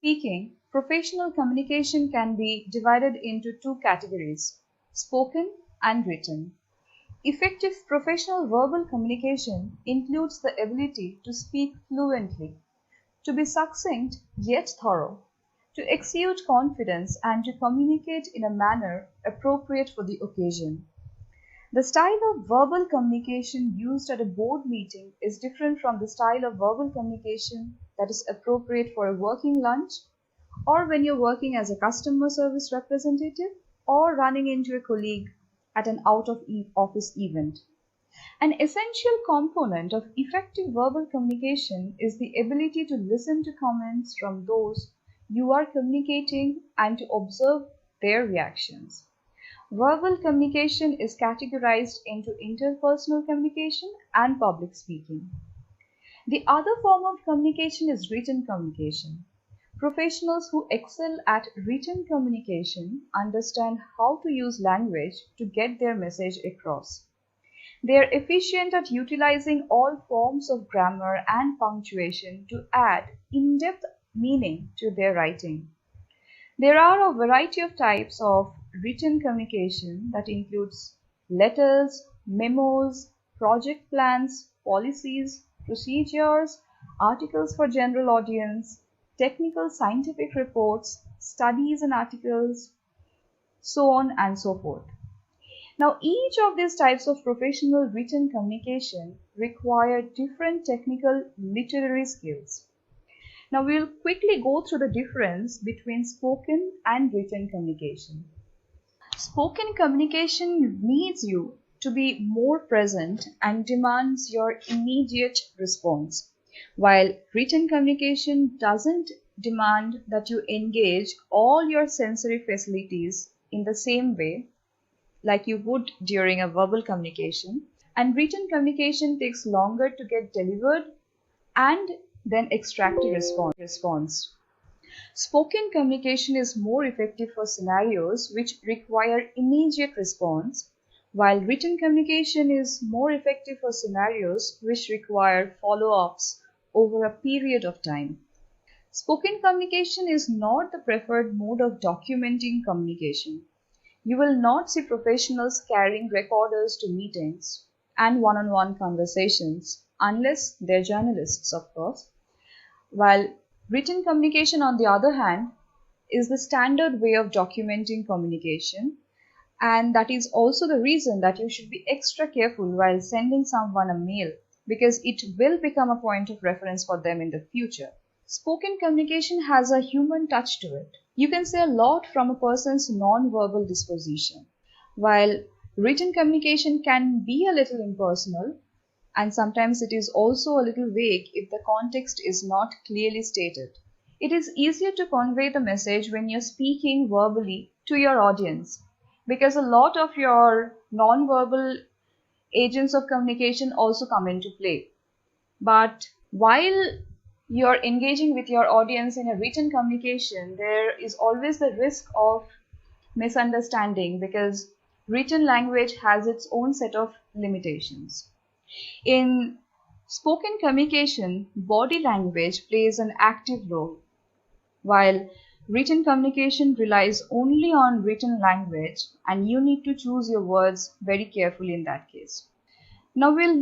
Speaking, professional communication can be divided into two categories, spoken and written. Effective professional verbal communication includes the ability to speak fluently, to be succinct yet thorough, to exude confidence, and to communicate in a manner appropriate for the occasion. The style of verbal communication used at a board meeting is different from the style of verbal communication that is appropriate for a working lunch, or when you're working as a customer service representative, or running into a colleague at an out-of-office event. An essential component of effective verbal communication is the ability to listen to comments from those you are communicating and to observe their reactions. Verbal communication is categorized into interpersonal communication and public speaking. The other form of communication is written communication. Professionals who excel at written communication understand how to use language to get their message across. They are efficient at utilizing all forms of grammar and punctuation to add in-depth meaning to their writing. There are a variety of types of written communication that includes letters, memos, project plans, policies, procedures, articles for general audience, technical scientific reports, studies and articles, so on and so forth. Now, each of these types of professional written communication require different technical literary skills. Now, we'll quickly go through the difference between spoken and written communication. Spoken communication needs you to be more present and demands your immediate response, while written communication doesn't demand that you engage all your sensory facilities in the same way like you would during a verbal communication, and written communication takes longer to get delivered and then extract a response. Spoken communication is more effective for scenarios which require immediate response, while written communication is more effective for scenarios which require follow-ups over a period of time. Spoken communication is not the preferred mode of documenting communication. You will not see professionals carrying recorders to meetings and one-on-one conversations, unless they're journalists, of course. While written communication, on the other hand, is the standard way of documenting communication, and that is also the reason that you should be extra careful while sending someone a mail, because it will become a point of reference for them in the future. Spoken communication has a human touch to it. You can say a lot from a person's non-verbal disposition, while written communication can be a little impersonal, and sometimes it is also a little vague if the context is not clearly stated. It is easier to convey the message when you're speaking verbally to your audience, because a lot of your non-verbal agents of communication also come into play. But while you're engaging with your audience in a written communication, there is always the risk of misunderstanding because written language has its own set of limitations. In spoken communication, body language plays an active role, while written communication relies only on written language, and you need to choose your words very carefully in that case. Now we'll